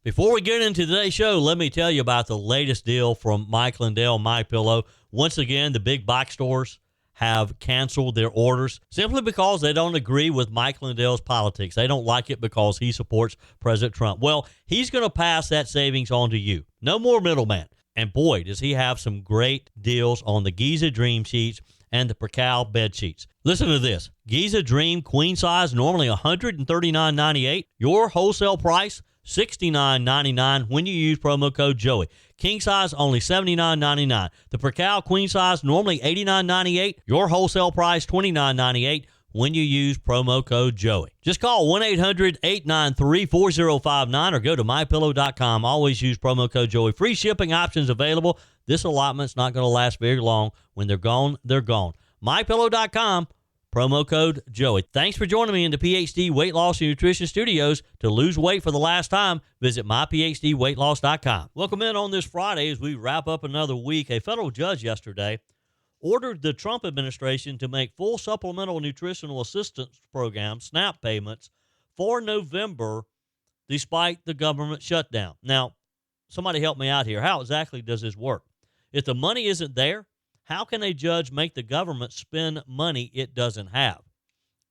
Before we get into today's show, let me tell you about the latest deal from Mike Lindell, MyPillow. Once again, the big box stores have canceled their orders simply because they don't agree with Mike Lindell's politics. They don't like it because he supports President Trump. Well, he's going to pass that savings on to you. No more middleman. And boy, does he have some great deals on the Giza Dream sheets and the Percal bed sheets. Listen to this. Giza Dream queen size, normally $139.98. Your wholesale price, $69.99 when you use promo code Joey. King size, only $79.99. The Percal queen size, normally $89.98. Your wholesale price, $29.98 when you use promo code Joey. Just call 1-800-893-4059 or go to MyPillow.com. Always use promo code Joey. Free shipping options available. This allotment's not going to last very long. When they're gone, they're gone. MyPillow.com. Promo code Joey. Thanks for joining me in the PhD Weight Loss and Nutrition Studios. To lose weight for the last time, visit myphdweightloss.com. Welcome in on this Friday as we wrap up another week. A federal judge yesterday ordered the Trump administration to make full supplemental nutritional assistance program, SNAP payments, for November despite the government shutdown. Now, somebody help me out here. How exactly does this work? If the money isn't there, how can a judge make the government spend money it doesn't have?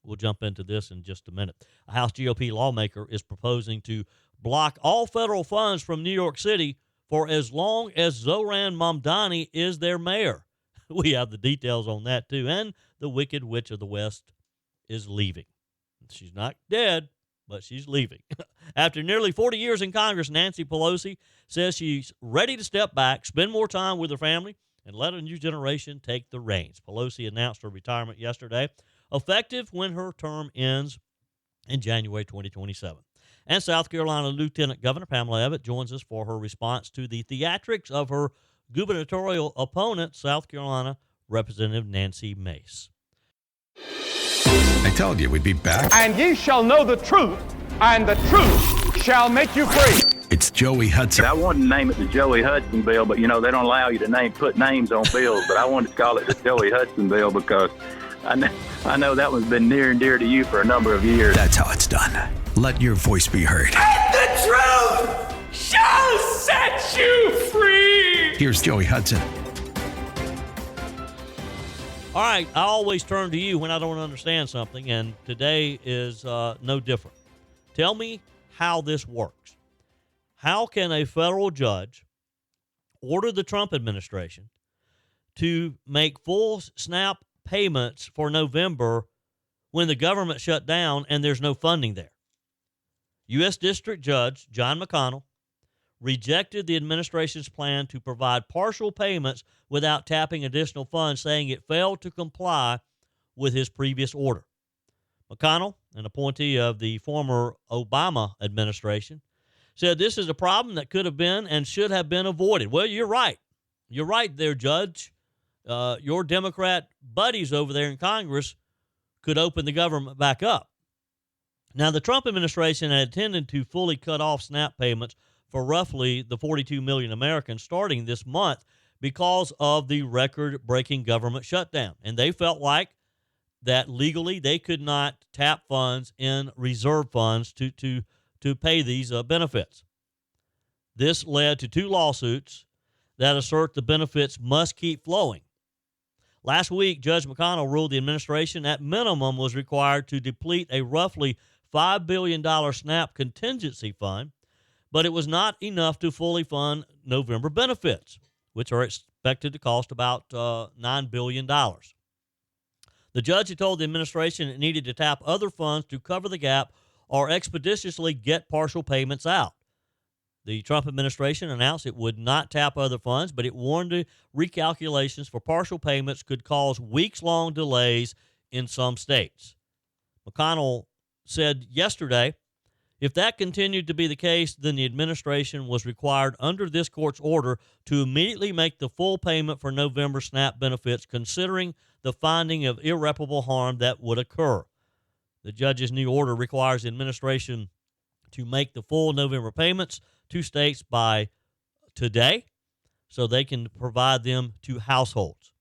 We'll jump into this in just a minute. A House GOP lawmaker is proposing to block all federal funds from New York City for as long as Zohran Mamdani is their mayor. We have the details on that, too. And the Wicked Witch of the West is leaving. She's not dead, but she's leaving. After nearly 40 years in Congress, Nancy Pelosi says she's ready to step back, spend more time with her family, and let a new generation take the reins. Pelosi announced her retirement yesterday, effective when her term ends in January 2027. And South Carolina Lieutenant Governor Pamella Evette joins us for her response to the theatrics of her gubernatorial opponent, South Carolina Representative Nancy Mace. I told you we'd be back. And ye shall know the truth, and the truth shall make you free. It's Joey Hudson. I wanted to name it the Joey Hudson bill, but, you know, they don't allow you to put names on bills. But I wanted to call it the Joey Hudson bill because I know that one's been near and dear to you for a number of years. That's how it's done. Let your voice be heard. And the truth shall set you free. Here's Joey Hudson. All right, I always turn to you when I don't understand something, and today is no different. Tell me how this works. How can a federal judge order the Trump administration to make full SNAP payments for November when the government shut down and there's no funding there? U.S. District Judge John McConnell rejected the administration's plan to provide partial payments without tapping additional funds, saying it failed to comply with his previous order. McConnell, an appointee of the former Obama administration, said this is a problem that could have been and should have been avoided. Well, you're right. You're right there, Judge. Your Democrat buddies over there in Congress could open the government back up. Now, the Trump administration had intended to fully cut off SNAP payments for roughly the 42 million Americans starting this month because of the record-breaking government shutdown. And they felt like that legally they could not tap funds in reserve funds to pay these benefits. This led to two lawsuits that assert the benefits must keep flowing. Last week, Judge McConnell ruled the administration at minimum was required to deplete a roughly $5 billion SNAP contingency fund, but it was not enough to fully fund November benefits, which are expected to cost about $9 billion. The judge had told the administration it needed to tap other funds to cover the gap or expeditiously get partial payments out. The Trump administration announced it would not tap other funds, but it warned the recalculations for partial payments could cause weeks-long delays in some states. McConnell said yesterday, if that continued to be the case, then the administration was required under this court's order to immediately make the full payment for November SNAP benefits, considering the finding of irreparable harm that would occur. The judge's new order requires the administration to make the full November payments to states by today so they can provide them to households.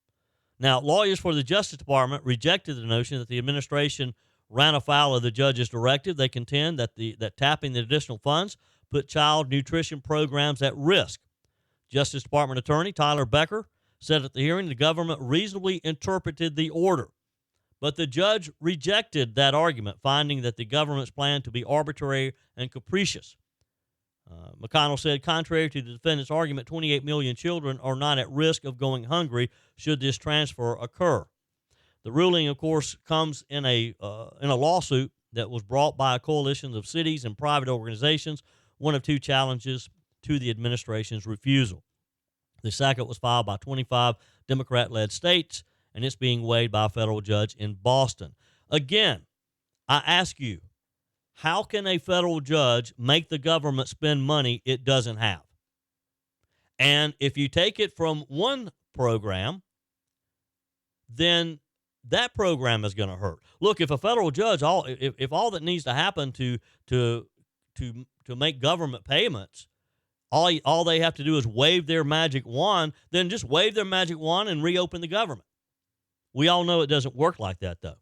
Now, lawyers for the Justice Department rejected the notion that the administration ran afoul of the judge's directive. They contend that tapping the additional funds put child nutrition programs at risk. Justice Department Attorney Tyler Becker said at the hearing the government reasonably interpreted the order. But the judge rejected that argument, finding that the government's plan to be arbitrary and capricious. McConnell said, contrary to the defendant's argument, 28 million children are not at risk of going hungry should this transfer occur. The ruling, of course, comes in a lawsuit that was brought by a coalition of cities and private organizations, one of two challenges to the administration's refusal. The second was filed by 25 Democrat-led states, and it's being weighed by a federal judge in Boston. Again, I ask you, how can a federal judge make the government spend money it doesn't have? And if you take it from one program, then that program is going to hurt. Look, if a federal judge, if all that needs to happen to make government payments, all they have to do is wave their magic wand, then just wave their magic wand and reopen the government. We all know it doesn't work like that, though.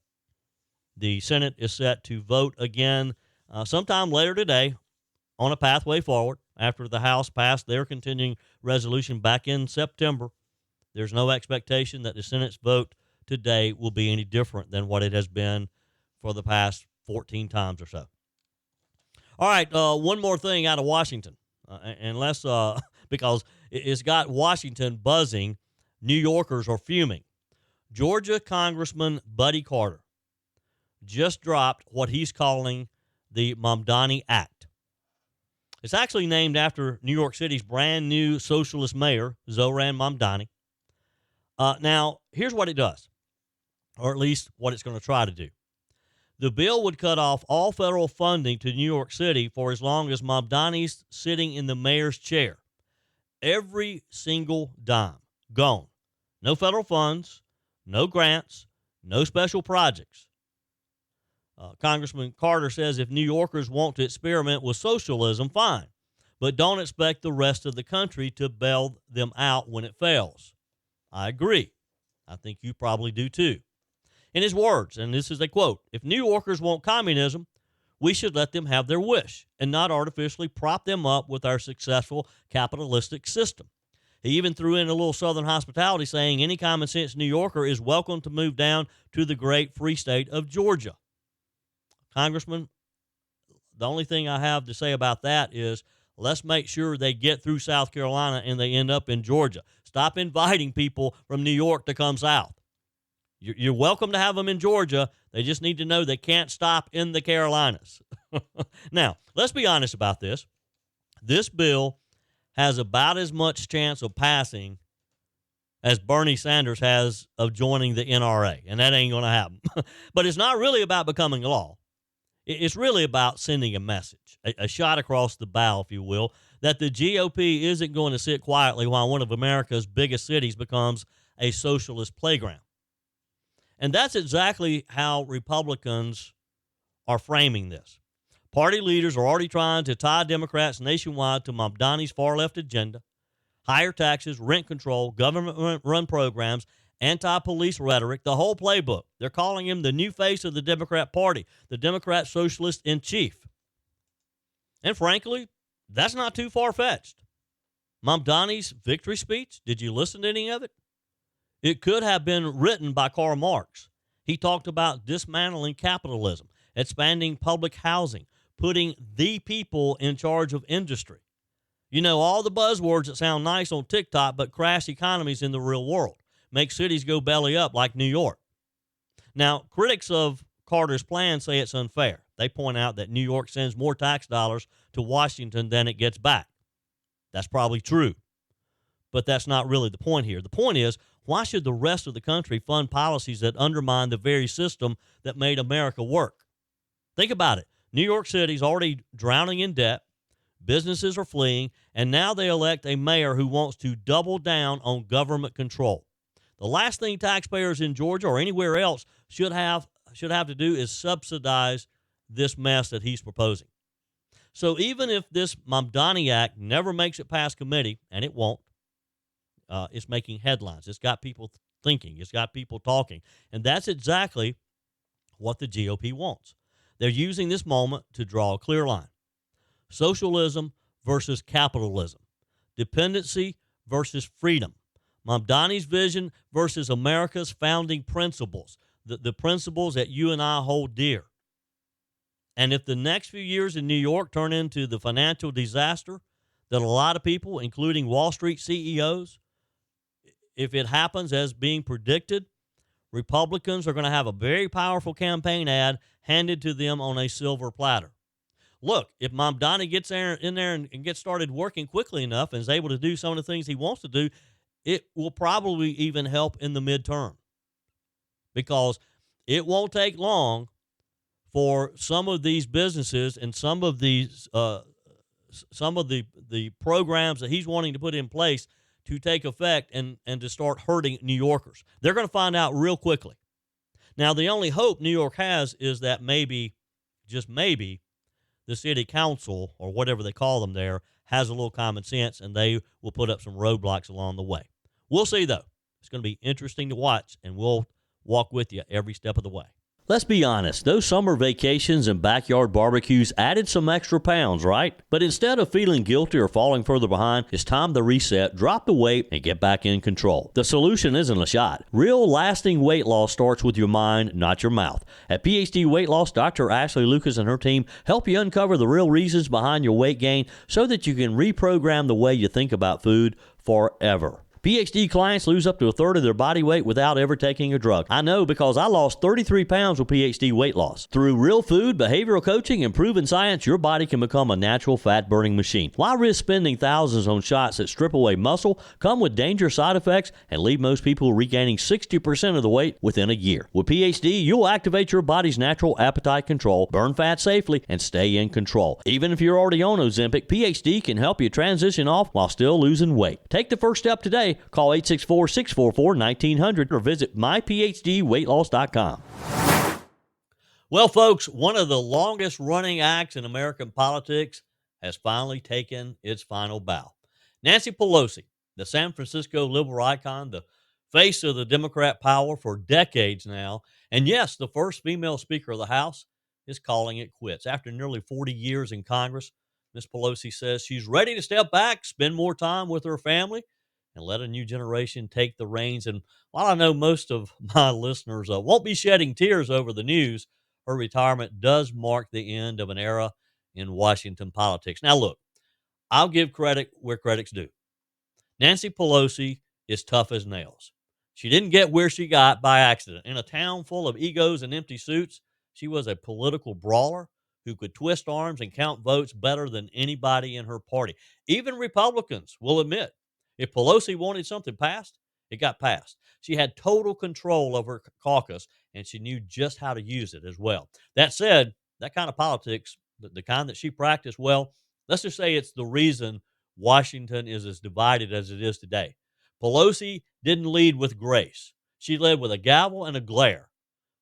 The Senate is set to vote again sometime later today on a pathway forward after the House passed their continuing resolution back in September. There's no expectation that the Senate's vote today will be any different than what it has been for the past 14 times or so. All right, one more thing out of Washington, because it's got Washington buzzing. New Yorkers are fuming. Georgia Congressman Buddy Carter just dropped what he's calling the Mamdani Act. It's actually named after New York City's brand new socialist mayor, Zohran Mamdani. Now, here's what it does, or at least what it's going to try to do. The bill would cut off all federal funding to New York City for as long as Mamdani's sitting in the mayor's chair. Every single dime gone. No federal funds, no grants, no special projects. Congressman Carter says if New Yorkers want to experiment with socialism, fine, but don't expect the rest of the country to bail them out when it fails. I agree. I think you probably do too. In his words, and this is a quote, if New Yorkers want communism, we should let them have their wish and not artificially prop them up with our successful capitalistic system. He even threw in a little Southern hospitality, saying any common sense New Yorker is welcome to move down to the great free state of Georgia. Congressman, the only thing I have to say about that is let's make sure they get through South Carolina and they end up in Georgia. Stop inviting people from New York to come south. You're welcome to have them in Georgia. They just need to know they can't stop in the Carolinas. Now, let's be honest about this. This bill has about as much chance of passing as Bernie Sanders has of joining the NRA, and that ain't going to happen. But it's not really about becoming a law. It's really about sending a message, a shot across the bow, if you will, that the GOP isn't going to sit quietly while one of America's biggest cities becomes a socialist playground. And that's exactly how Republicans are framing this. Party leaders are already trying to tie Democrats nationwide to Mamdani's far-left agenda, higher taxes, rent control, government-run programs, anti-police rhetoric, the whole playbook. They're calling him the new face of the Democrat Party, the Democrat socialist in chief. And frankly, that's not too far-fetched. Mamdani's victory speech, did you listen to any of it? It could have been written by Karl Marx. He talked about dismantling capitalism, expanding public housing, putting the people in charge of industry. You know, all the buzzwords that sound nice on TikTok but crash economies in the real world, make cities go belly up like New York. Now, critics of Carter's plan say it's unfair. They point out that New York sends more tax dollars to Washington than it gets back. That's probably true. But that's not really the point here. The point is, why should the rest of the country fund policies that undermine the very system that made America work? Think about it. New York City's already drowning in debt. Businesses are fleeing. And now they elect a mayor who wants to double down on government control. The last thing taxpayers in Georgia or anywhere else should have to do is subsidize this mess that he's proposing. So even if this Mamdani Act never makes it past committee, and it won't, it's making headlines. It's got people thinking. It's got people talking. And that's exactly what the GOP wants. They're using this moment to draw a clear line. Socialism versus capitalism, dependency versus freedom, Mamdani's vision versus America's founding principles, the principles that you and I hold dear. And if the next few years in New York turn into the financial disaster that a lot of people, including Wall Street CEOs, if it happens as being predicted, Republicans are going to have a very powerful campaign ad handed to them on a silver platter. Look, if Mamdani gets in there and gets started working quickly enough and is able to do some of the things he wants to do, it will probably even help in the midterm, because it won't take long for some of these businesses and some of the programs that he's wanting to put in place to take effect and to start hurting New Yorkers. They're going to find out real quickly. Now, the only hope New York has is that maybe, just maybe, the city council, or whatever they call them there, has a little common sense, and they will put up some roadblocks along the way. We'll see, though. It's going to be interesting to watch, and we'll walk with you every step of the way. Let's be honest, those summer vacations and backyard barbecues added some extra pounds, right? But instead of feeling guilty or falling further behind, it's time to reset, drop the weight, and get back in control. The solution isn't a shot. Real lasting weight loss starts with your mind, not your mouth. At PhD Weight Loss, Dr. Ashley Lucas and her team help you uncover the real reasons behind your weight gain so that you can reprogram the way you think about food forever. PhD clients lose up to a third of their body weight without ever taking a drug. I know, because I lost 33 pounds with PhD Weight Loss. Through real food, behavioral coaching, and proven science, your body can become a natural fat-burning machine. Why risk spending thousands on shots that strip away muscle, come with dangerous side effects, and leave most people regaining 60% of the weight within a year? With PhD, you'll activate your body's natural appetite control, burn fat safely, and stay in control. Even if you're already on Ozempic, PhD can help you transition off while still losing weight. Take the first step today. Call 864-644-1900 or visit myphdweightloss.com. Well, folks, one of the longest running acts in American politics has finally taken its final bow. Nancy Pelosi, the San Francisco liberal icon, the face of the Democrat power for decades now, and yes, the first female Speaker of the House, is calling it quits. After nearly 40 years in Congress, Ms. Pelosi says she's ready to step back, spend more time with her family, and let a new generation take the reins. And while I know most of my listeners won't be shedding tears over the news, her retirement does mark the end of an era in Washington politics. Now, look, I'll give credit where credit's due. Nancy Pelosi is tough as nails. She didn't get where she got by accident. In a town full of egos and empty suits, she was a political brawler who could twist arms and count votes better than anybody in her party. Even Republicans will admit, if Pelosi wanted something passed, it got passed. She had total control over her caucus, and she knew just how to use it as well. That said, that kind of politics, the kind that she practiced, well, let's just say it's the reason Washington is as divided as it is today. Pelosi didn't lead with grace. She led with a gavel and a glare.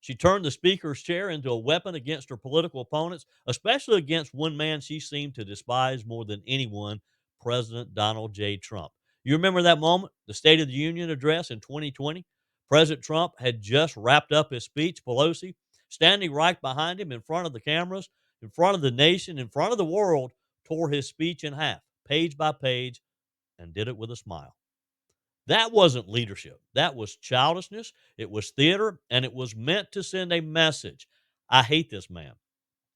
She turned the speaker's chair into a weapon against her political opponents, especially against one man she seemed to despise more than anyone, President Donald J. Trump. You remember that moment, the State of the Union address in 2020? President Trump had just wrapped up his speech. Pelosi, standing right behind him in front of the cameras, in front of the nation, in front of the world, tore his speech in half, page by page, and did it with a smile. That wasn't leadership. That was childishness. It was theater, and it was meant to send a message. I hate this man,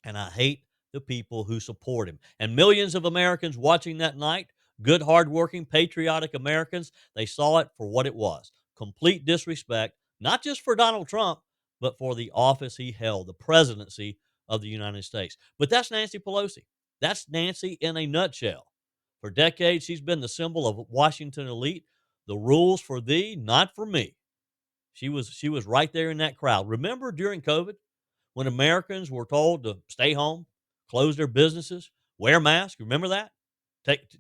and I hate the people who support him. And millions of Americans watching that night, good, hardworking, patriotic Americans, they saw it for what it was. Complete disrespect, not just for Donald Trump, but for the office he held, the presidency of the United States. But that's Nancy Pelosi. That's Nancy in a nutshell. For decades, she's been the symbol of Washington elite. The rules for thee, not for me. She was right there in that crowd. Remember during COVID, when Americans were told to stay home, close their businesses, wear masks? Remember that?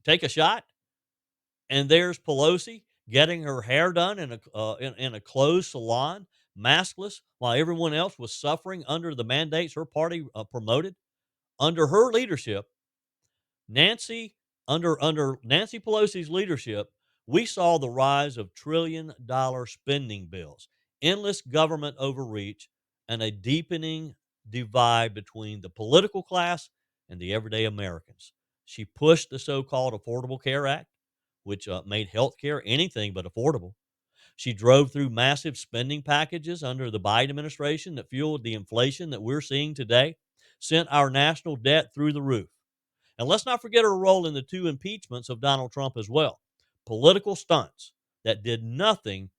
Take a shot, and there's Pelosi getting her hair done in a closed salon, maskless, while everyone else was suffering under the mandates her party promoted. Under her leadership, under Nancy Pelosi's leadership, we saw the rise of trillion-dollar spending bills, endless government overreach, and a deepening divide between the political class and the everyday Americans. She pushed the so-called Affordable Care Act, which made health care anything but affordable. She drove through massive spending packages under the Biden administration that fueled the inflation that we're seeing today, sent our national debt through the roof. And let's not forget her role in the 2 impeachments of Donald Trump as well. Political stunts that did nothing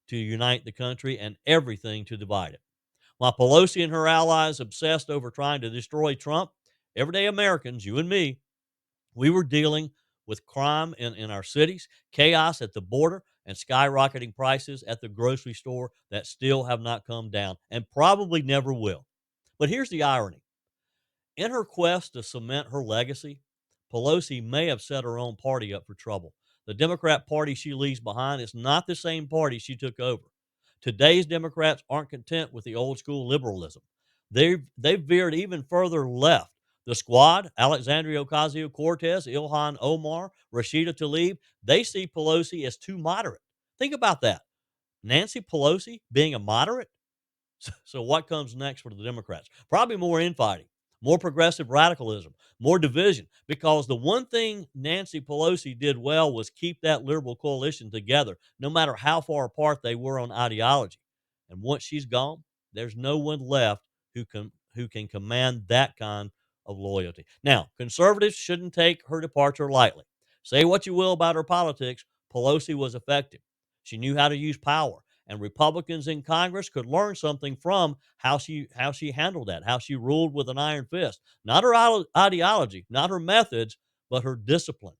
to unite the country and everything to divide it. While Pelosi and her allies obsessed over trying to destroy Trump, everyday Americans, you and me, we were dealing with crime in our cities, chaos at the border, and skyrocketing prices at the grocery store that still have not come down and probably never will. But here's the irony. In her quest to cement her legacy, Pelosi may have set her own party up for trouble. The Democrat Party she leaves behind is not the same party she took over. Today's Democrats aren't content with the old school liberalism. They've veered even further left. The Squad, Alexandria Ocasio-Cortez, Ilhan Omar, Rashida Tlaib, they see Pelosi as too moderate. Think about that. Nancy Pelosi being a moderate? So what comes next for the Democrats? Probably more infighting, more progressive radicalism, more division, because the one thing Nancy Pelosi did well was keep that liberal coalition together, no matter how far apart they were on ideology. And once she's gone, there's no one left who can command that kind of loyalty. Now, conservatives shouldn't take her departure lightly. Say what you will about her politics, Pelosi was effective. She knew how to use power, and Republicans in Congress could learn something from how she handled that, how she ruled with an iron fist. Not her ideology, not her methods, but her discipline.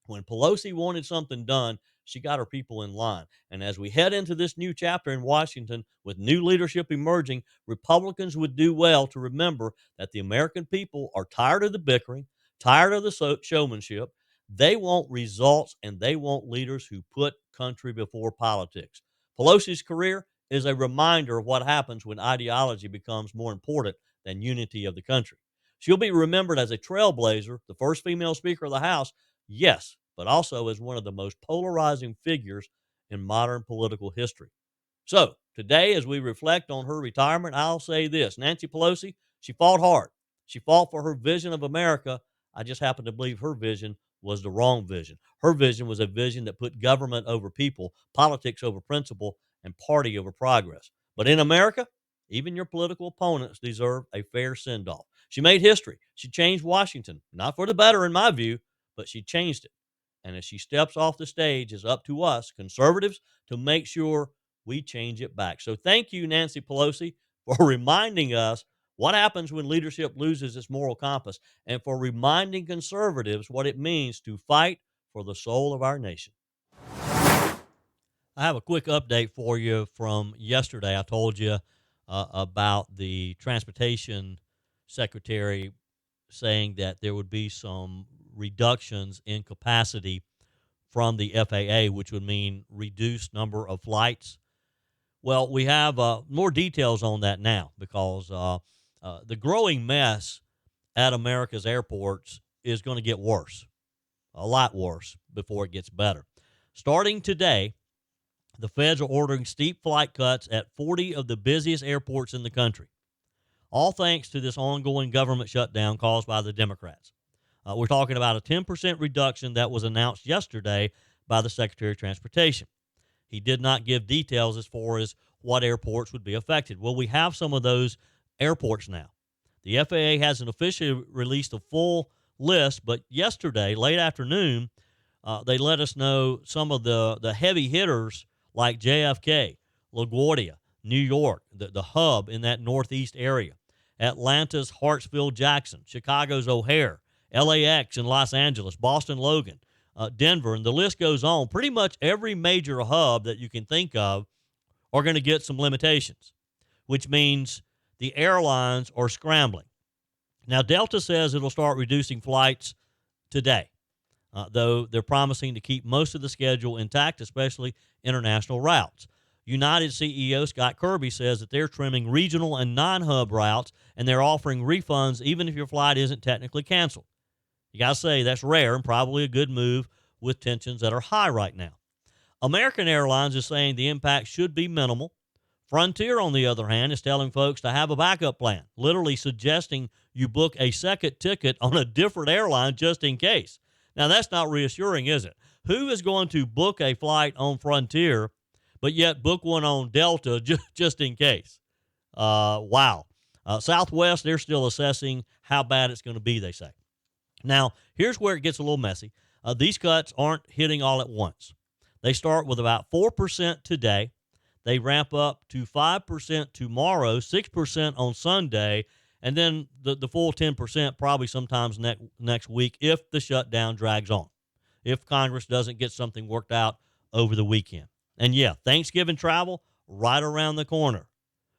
When Pelosi wanted something done, she got her people in line. And as we head into this new chapter in Washington with new leadership emerging, Republicans would do well to remember that the American people are tired of the bickering, tired of the showmanship. They want results, and they want leaders who put country before politics. Pelosi's career is a reminder of what happens when ideology becomes more important than unity of the country. She'll be remembered as a trailblazer, the first female Speaker of the House, yes, but also as one of the most polarizing figures in modern political history. So, today, as we reflect on her retirement, I'll say this. Nancy Pelosi, she fought hard. She fought for her vision of America. I just happen to believe her vision was the wrong vision. Her vision was a vision that put government over people, politics over principle, and party over progress. But in America, even your political opponents deserve a fair send-off. She made history. She changed Washington, not for the better in my view, but she changed it. And as she steps off the stage, it's up to us, conservatives, to make sure we change it back. So thank you, Nancy Pelosi, for reminding us what happens when leadership loses its moral compass, and for reminding conservatives what it means to fight for the soul of our nation. I have a quick update for you from yesterday. I told you about the transportation secretary saying that there would be some reductions in capacity from the FAA, which would mean reduced number of flights. Well, we have more details on that now because the growing mess at America's airports is going to get worse, a lot worse, before it gets better. Starting today, the feds are ordering steep flight cuts at 40 of the busiest airports in the country, all thanks to this ongoing government shutdown caused by the Democrats. We're talking about a 10% reduction that was announced yesterday by the Secretary of Transportation. He did not give details as far as what airports would be affected. Well, we have some of those airports now. The FAA hasn't officially released a full list, but yesterday, late afternoon, they let us know some of the heavy hitters like JFK, LaGuardia, New York, the hub in that northeast area, Atlanta's Hartsfield-Jackson, Chicago's O'Hare, LAX in Los Angeles, Boston Logan, Denver, and the list goes on. Pretty much every major hub that you can think of are going to get some limitations, which means the airlines are scrambling. Now, Delta says it'll start reducing flights today, though they're promising to keep most of the schedule intact, especially international routes. United CEO Scott Kirby says that they're trimming regional and non-hub routes, and they're offering refunds even if your flight isn't technically canceled. You got to say that's rare and probably a good move with tensions that are high right now. American Airlines is saying the impact should be minimal Frontier, on the other hand, is telling folks to have a backup plan, literally suggesting you book a second ticket on a different airline just in case. Now, that's not reassuring, is it? Who is going to book a flight on Frontier, but yet book one on Delta just in case? Wow. Southwest, they're still assessing how bad it's going to be, they say. Now, here's where it gets a little messy. These cuts aren't hitting all at once. They start with about 4% today. They ramp up to 5% tomorrow, 6% on Sunday, and then the full 10% probably sometimes next week if the shutdown drags on, if Congress doesn't get something worked out over the weekend. And, yeah, Thanksgiving travel right around the corner.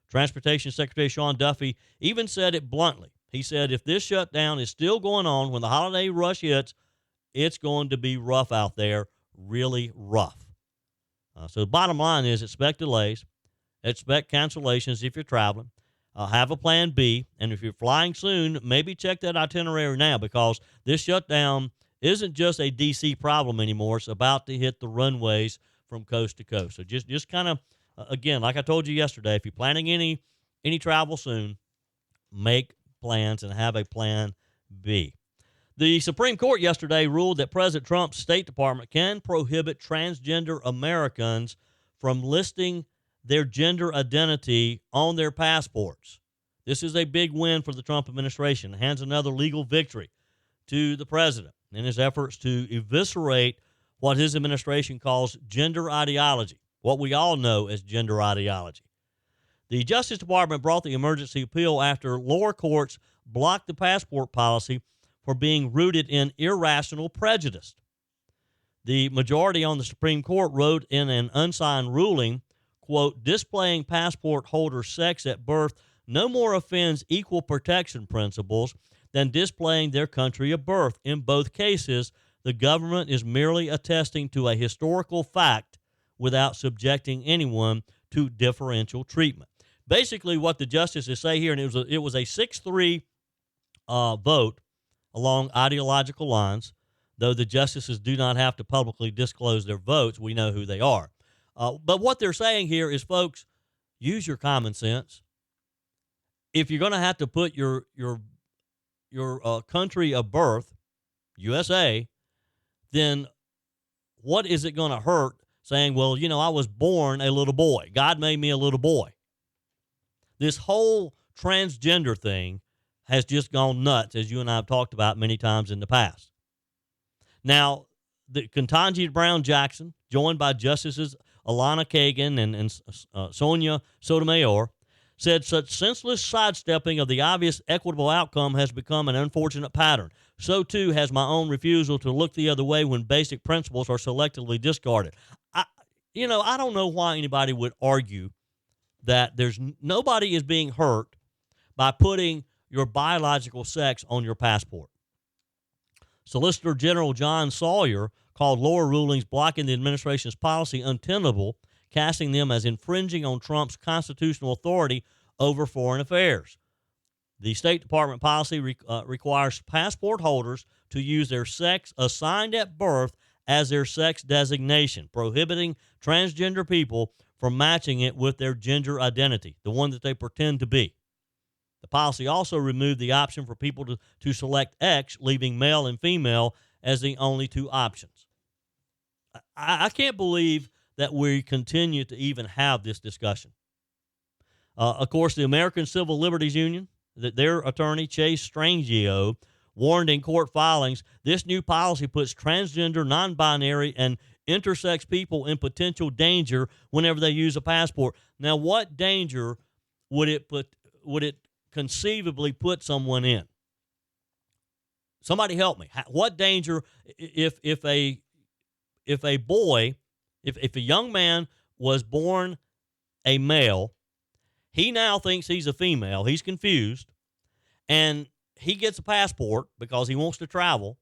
Transportation Secretary Sean Duffy even said it bluntly. He said if this shutdown is still going on when the holiday rush hits, it's going to be rough out there, really rough. So the bottom line is expect delays, expect cancellations if you're traveling, have a plan B, and if you're flying soon, maybe check that itinerary now because this shutdown isn't just a D.C. problem anymore. It's about to hit the runways from coast to coast. So just kind of, again, like I told you yesterday, if you're planning any travel soon, make plans and have a plan B. The Supreme Court yesterday ruled that President Trump's State Department can prohibit transgender Americans from listing their gender identity on their passports. This is a big win for the Trump administration. It hands another legal victory to the president in his efforts to eviscerate what his administration calls gender ideology, what we all know as gender ideology. The Justice Department brought the emergency appeal after lower courts blocked the passport policy for being rooted in irrational prejudice. The majority on the Supreme Court wrote in an unsigned ruling, quote, displaying passport holder sex at birth no more offends equal protection principles than displaying their country of birth. In both cases, the government is merely attesting to a historical fact without subjecting anyone to differential treatment. Basically, what the justices say here, and it was a 6-3 vote along ideological lines, though the justices do not have to publicly disclose their votes. We know who they are. But what they're saying here is, folks, use your common sense. If you're going to have to put your country of birth, USA, then what is it going to hurt saying, well, I was born a little boy. God made me a little boy. This whole transgender thing has just gone nuts, as you and I have talked about many times in the past. Now, the Ketanji Brown Jackson, joined by Justices Alana Kagan and Sonia Sotomayor, said such senseless sidestepping of the obvious equitable outcome has become an unfortunate pattern. So, too, has my own refusal to look the other way when basic principles are selectively discarded. I don't know why anybody would argue that nobody is being hurt by putting your biological sex on your passport. Solicitor General John Sawyer called lower rulings blocking the administration's policy untenable, casting them as infringing on Trump's constitutional authority over foreign affairs. The State Department policy requires passport holders to use their sex assigned at birth as their sex designation, prohibiting transgender people from matching it with their gender identity, the one that they pretend to be. The policy also removed the option for people to select X, leaving male and female as the only two options. I can't believe that we continue to even have this discussion. Of course, the American Civil Liberties Union, their attorney, Chase Strangio, warned in court filings, this new policy puts transgender, non-binary, and intersex people in potential danger whenever they use a passport. Now, what danger would it conceivably put someone in? Somebody help me. What danger if a young man was born a male, he now thinks he's a female, he's confused, and he gets a passport because he wants to travel,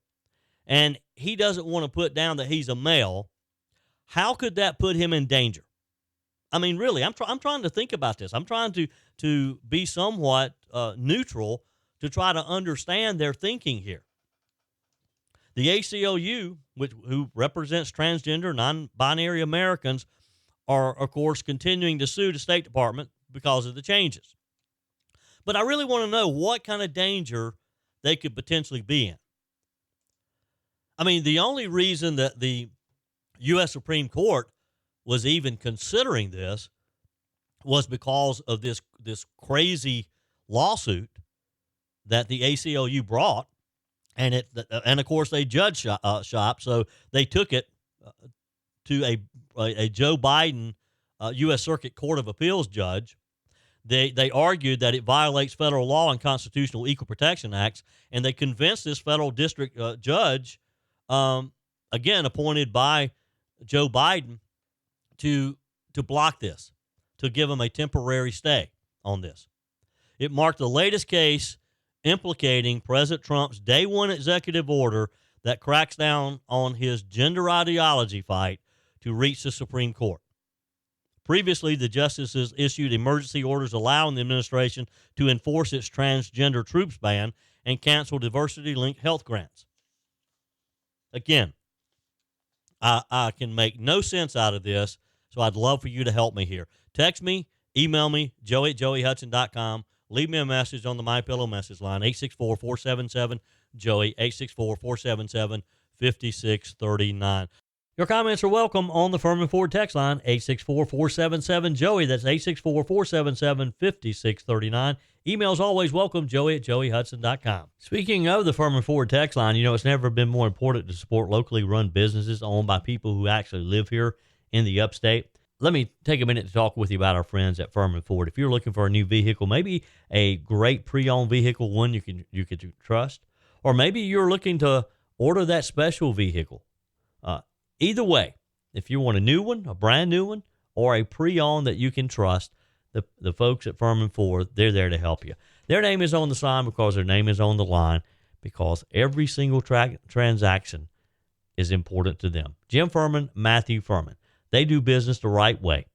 and he doesn't want to put down that he's a male, how could that put him in danger? I mean, really, I'm trying to think about this. I'm trying to be somewhat neutral to try to understand their thinking here. The ACLU, who represents transgender, non-binary Americans, are, of course, continuing to sue the State Department because of the changes. But I really want to know what kind of danger they could potentially be in. I mean, the only reason that the U.S. Supreme Court was even considering this was because of this crazy lawsuit that the ACLU brought, and of course they judge shop, so they took it to a Joe Biden U.S. Circuit Court of Appeals judge. They argued that it violates federal law and constitutional equal protection acts, and they convinced this federal district judge, again appointed by Joe Biden, to block this, to give him a temporary stay on this. It marked the latest case implicating President Trump's day one executive order that cracks down on his gender ideology fight to reach the Supreme Court. Previously, the justices issued emergency orders allowing the administration to enforce its transgender troops ban and cancel diversity-linked health grants. Again, I can make no sense out of this, so I'd love for you to help me here. Text me, email me, joey@joeyhudson.com. Leave me a message on the MyPillow message line, 864-477-JOEY, 864-477-5639. Your comments are welcome on the Furman Ford text line, 864-477-JOEY. That's 864-477-5639. Emails always welcome, joey@joeyhudson.com. Speaking of the Furman Ford text line, it's never been more important to support locally run businesses owned by people who actually live here in the upstate. Let me take a minute to talk with you about our friends at Furman Ford. If you're looking for a new vehicle, maybe a great pre-owned vehicle, one you can trust, or maybe you're looking to order that special vehicle. Either way, if you want a new one, a brand new one, or a pre-owned that you can trust, the folks at Furman Ford, they're there to help you. Their name is on the sign because their name is on the line, because every single transaction is important to them. Jim Furman, Matthew Furman. They do business the right way.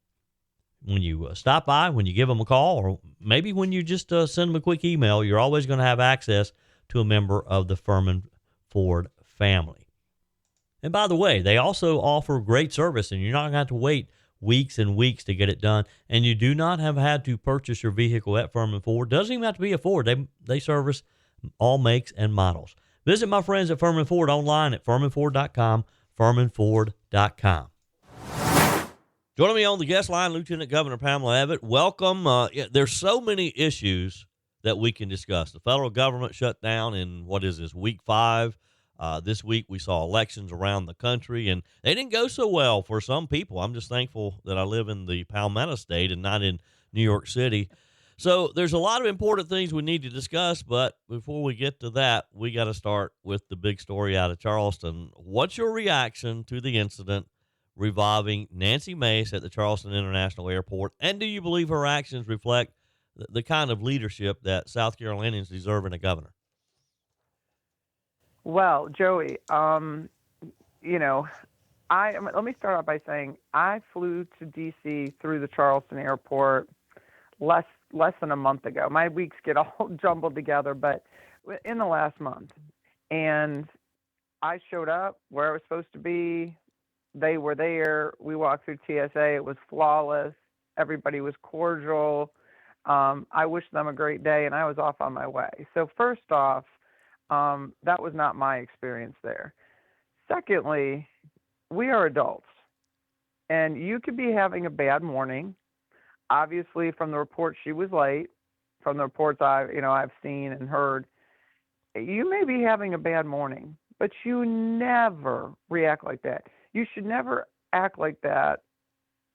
When you stop by, when you give them a call, or maybe when you just send them a quick email, you're always going to have access to a member of the Furman Ford family. And by the way, they also offer great service, and you're not going to have to wait weeks and weeks to get it done. And you do not have had to purchase your vehicle at Furman Ford. Doesn't even have to be a Ford. They service all makes and models. Visit my friends at Furman Ford online at furmanford.com, furmanford.com. Joining me on the guest line, Lieutenant Governor Pamella Evette. Welcome. There's so many issues that we can discuss. The federal government shut down in, week 5. This week we saw elections around the country, and they didn't go so well for some people. I'm just thankful that I live in the Palmetto State and not in New York City. So there's a lot of important things we need to discuss, but before we get to that, we got to start with the big story out of Charleston. What's your reaction to the incident revolving Nancy Mace at the Charleston International Airport, and do you believe her actions reflect the kind of leadership that South Carolinians deserve in a governor? Well, Joey, let me start out by saying I flew to D.C. through the Charleston airport less than a month ago. My weeks get all jumbled together, but in the last month. And I showed up where I was supposed to be. They were there. We walked through TSA. It was flawless. Everybody was cordial. I wished them a great day, and I was off on my way. So first off, that was not my experience there. Secondly, we are adults, and you could be having a bad morning. Obviously, from the report, she was late. From the reports I've seen and heard, you may be having a bad morning, but you never react like that. You should never act like that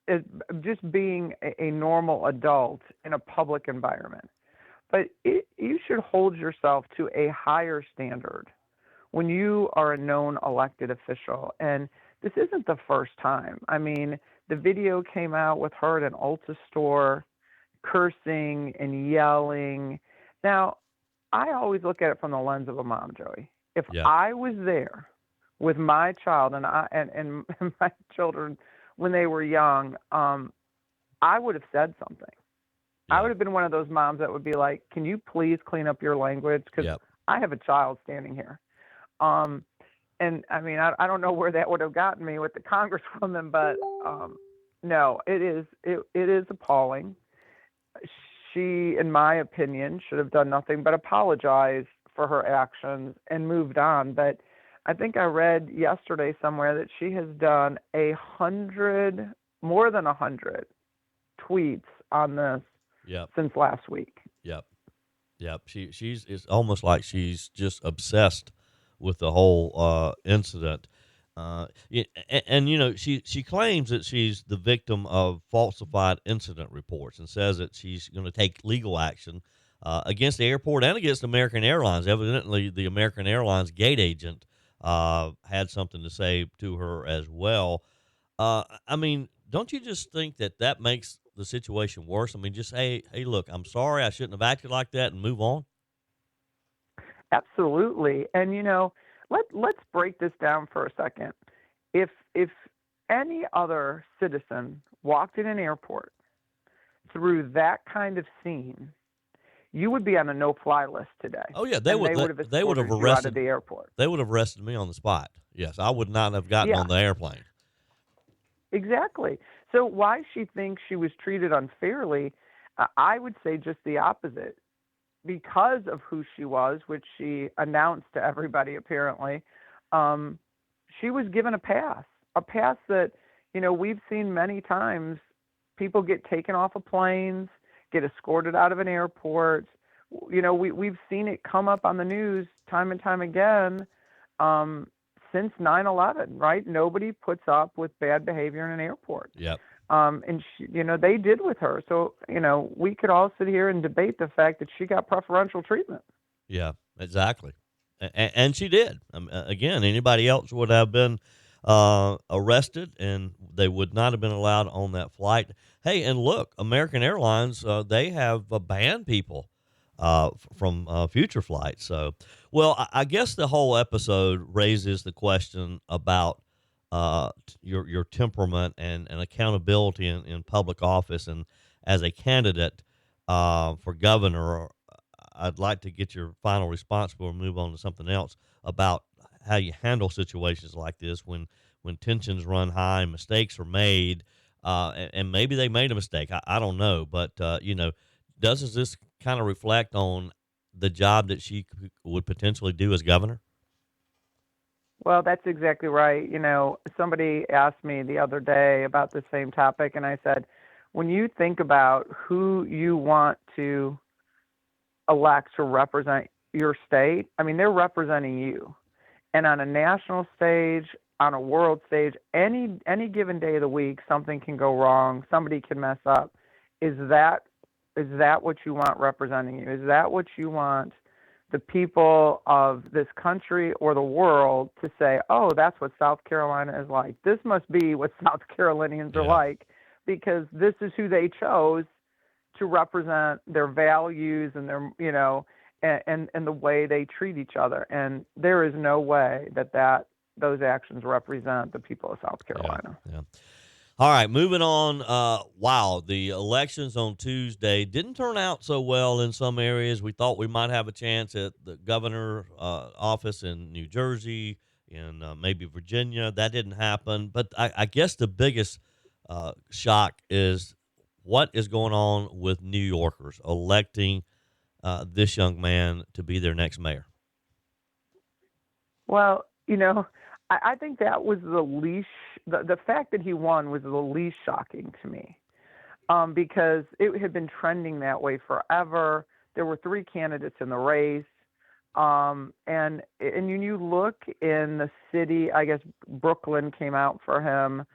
as just being a normal adult in a public environment. But you should hold yourself to a higher standard when you are a known elected official. And this isn't the first time. I mean, the video came out with her at an Ulta store cursing and yelling. Now, I always look at it from the lens of a mom, Joey. If I was there with my child and my children when they were young, I would have said something. I would have been one of those moms that would be like, can you please clean up your language? Because I have a child standing here. And I mean, I don't know where that would have gotten me with the congresswoman, but No, it is. It is appalling. She, in my opinion, should have done nothing but apologize for her actions and moved on. But I think I read yesterday somewhere that she has done more than 100 tweets on this Yep. since last week. Yep. Yep. She's it's almost like she's just obsessed with the whole incident. And you know, she claims that she's the victim of falsified incident reports and says that she's going to take legal action against the airport and against American Airlines. Evidently, the American Airlines gate agent had something to say to her as well. I mean, don't you just think that makes the situation worse? I mean, just say, hey, look, I'm sorry, I shouldn't have acted like that, and move on. Absolutely. And, you know, let's break this down for a second. If any other citizen walked in an airport through that kind of scene, you would be on a no-fly list today. Oh yeah, they would have escorted you arrested out of the airport. They would have arrested me on the spot. Yes, I would not have gotten on the airplane. Exactly. So why she thinks she was treated unfairly, I would say just the opposite. Because of who she was, which she announced to everybody apparently, she was given a pass that, you know, we've seen many times. People get taken off of planes, get escorted out of an airport. You know, we've seen it come up on the news time and time again since 9/11, right? Nobody puts up with bad behavior in an airport. Yep. And she, you know, they did with her. So, you know, we could all sit here and debate the fact that she got preferential treatment. Yeah, exactly. And she did. Again, anybody else would have been arrested, and they would not have been allowed on that flight. Hey, and look, American Airlines, they have banned people from future flights. So, well, I guess the whole episode raises the question about your temperament and accountability in public office. And as a candidate for governor, I'd like to get your final response before we move on to something else about how you handle situations like this when tensions run high and mistakes are made, and maybe they made a mistake. I don't know, but you know, does this kind of reflect on the job that she would potentially do as governor? Well, that's exactly right. You know, somebody asked me the other day about the same topic, and I said, when you think about who you want to elect to represent your state, I mean, they're representing you. And on a national stage, on a world stage, any given day of the week, something can go wrong. Somebody can mess up. Is that what you want representing you? Is that what you want the people of this country or the world to say, oh, that's what South Carolina is like? This must be what South Carolinians are like, because this is who they chose to represent their values and their, you know, and the way they treat each other. And there is no way that those actions represent the people of South Carolina. Yeah. All right, moving on. Wow, the elections on Tuesday didn't turn out so well in some areas. We thought we might have a chance at the governor office in New Jersey, in maybe Virginia. That didn't happen. But I guess the biggest shock is what is going on with New Yorkers electing this young man to be their next mayor. Well, you know, I think that was the least, the fact that he won was the least shocking to me, because it had been trending that way forever. There were 3 candidates in the race. And you look in the city, I guess Brooklyn came out for him.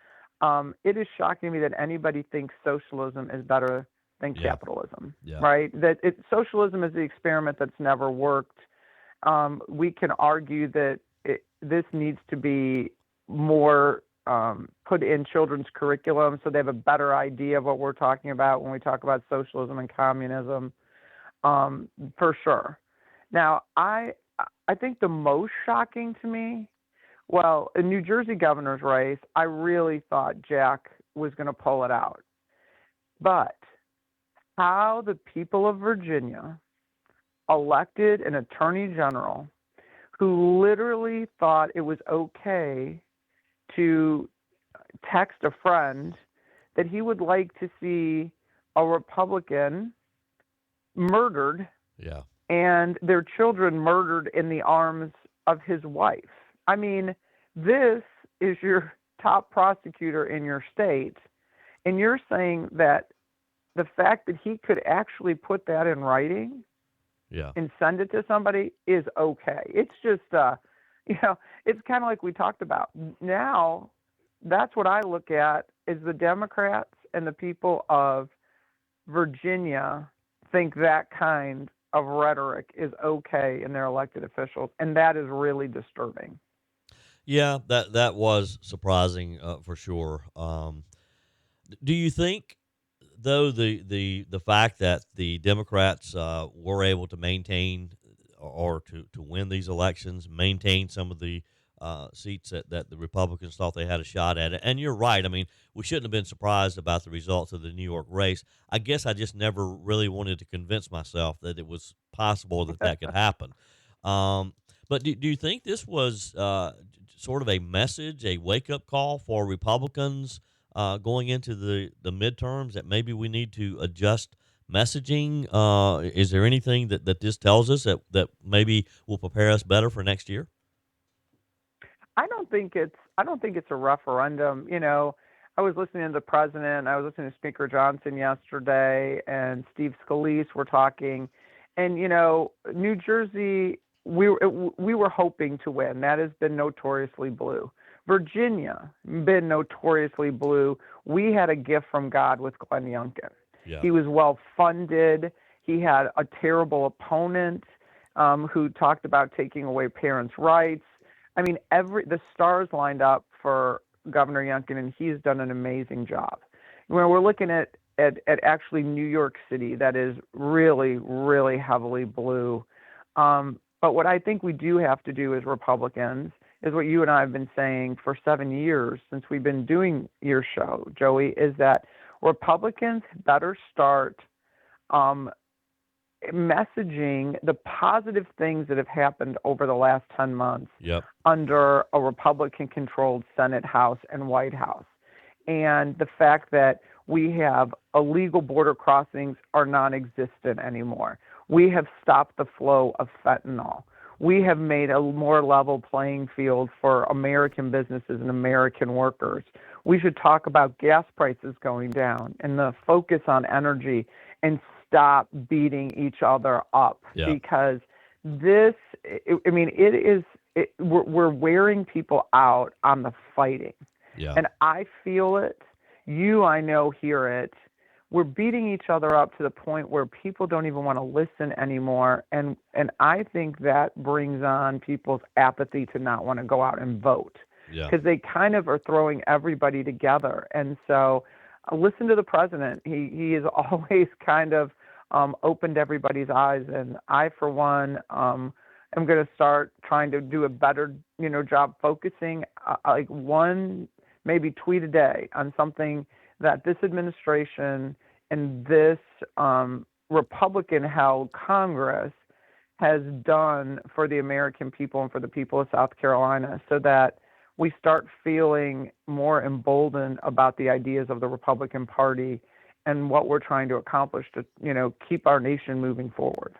It is shocking to me that anybody thinks socialism is better than capitalism, right? That socialism is the experiment that's never worked. We can argue that this needs to be more put in children's curriculum so they have a better idea of what we're talking about when we talk about socialism and communism, for sure. Now, I think the most shocking to me, well, in New Jersey governor's race, I really thought Jack was going to pull it out. But how the people of Virginia elected an attorney general who literally thought it was okay to text a friend that he would like to see a Republican murdered Yeah. and their children murdered in the arms of his wife. I mean, this is your top prosecutor in your state, and you're saying that the fact that he could actually put that in writing Yeah. and send it to somebody is okay. It's just, it's kind of like we talked about. Now, that's what I look at is the Democrats and the people of Virginia think that kind of rhetoric is okay in their elected officials, and that is really disturbing. Yeah, that was surprising for sure. Do you think, though, the fact that the Democrats were able to maintain or to win these elections, maintain some of the seats that the Republicans thought they had a shot at it? And you're right. I mean, we shouldn't have been surprised about the results of the New York race. I guess I just never really wanted to convince myself that it was possible that could happen. But do you think this was sort of a message, a wake-up call for Republicans going into the midterms, that maybe we need to adjust messaging? Is there anything that this tells us that maybe will prepare us better for next year? I don't think it's a referendum. I was listening to the president. I was listening to Speaker Johnson yesterday, and Steve Scalise were talking. And New Jersey, we were hoping to win. That has been notoriously blue. Virginia, been notoriously blue. We had a gift from God with Glenn Youngkin. Yeah. He was well funded. He had a terrible opponent who talked about taking away parents' rights. I mean, the stars lined up for Governor Youngkin, and he's done an amazing job. When we're looking at actually New York City, that is really, really heavily blue. But what I think we do have to do as Republicans is what you and I have been saying for 7 years since we've been doing your show, Joey, is that Republicans better start messaging the positive things that have happened over the last 10 months under a Republican-controlled Senate, House, and White House. And the fact that we have illegal border crossings are non-existent anymore. We have stopped the flow of fentanyl. We have made a more level playing field for American businesses and American workers. We should talk about gas prices going down and the focus on energy and stop beating each other up, because we're wearing people out on the fighting. Yeah. And I feel it. I know, hear it. We're beating each other up to the point where people don't even want to listen anymore. And I think that brings on people's apathy to not want to go out and vote, because they kind of are throwing everybody together. And so listen to the president. He is always kind of opened everybody's eyes. And I, for one, am going to start trying to do a better, job focusing, like one maybe tweet a day on something that this administration and this Republican-held Congress has done for the American people and for the people of South Carolina, so that we start feeling more emboldened about the ideas of the Republican Party and what we're trying to accomplish to, keep our nation moving forward.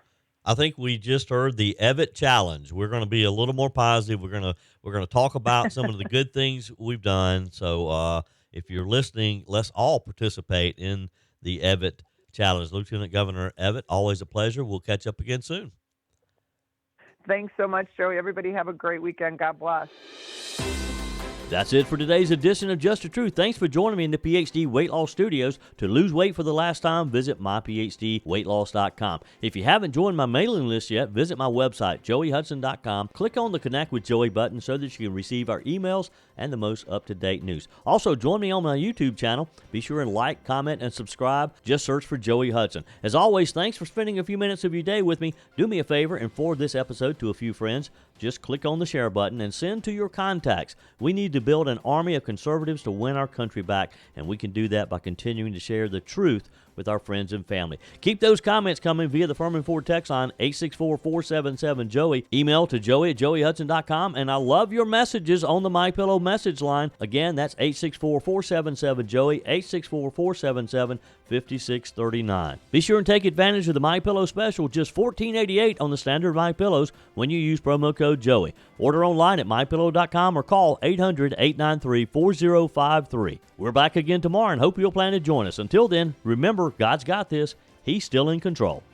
I think we just heard the Evette challenge. We're going to be a little more positive. We're going to talk about some of the good things we've done. So if you're listening, let's all participate in the Evette challenge. Lieutenant Governor Evette, always a pleasure. We'll catch up again soon. Thanks so much, Joey. Everybody have a great weekend. God bless. That's it for today's edition of Just the Truth. Thanks for joining me in the PhD Weight Loss Studios. To lose weight for the last time, visit myphdweightloss.com. If you haven't joined my mailing list yet, visit my website, joeyhudson.com. Click on the Connect with Joey button so that you can receive our emails and the most up-to-date news. Also, join me on my YouTube channel. Be sure and like, comment, and subscribe. Just search for Joey Hudson. As always, thanks for spending a few minutes of your day with me. Do me a favor and forward this episode to a few friends. Just click on the share button and send to your contacts. We need to to build an army of conservatives to win our country back, and we can do that by continuing to share the truth with our friends and family. Keep those comments coming via the Furman Ford text line, 864-477-JOEY. Email to joey@joeyhudson.com, and I love your messages on the MyPillow message line. Again, that's 864-477-JOEY, 864-477-5639. Be sure and take advantage of the MyPillow special, just $14.88 on the standard MyPillows when you use promo code JOEY. Order online at mypillow.com or call 800-893-4053. We're back again tomorrow and hope you'll plan to join us. Until then, remember, God's got this. He's still in control.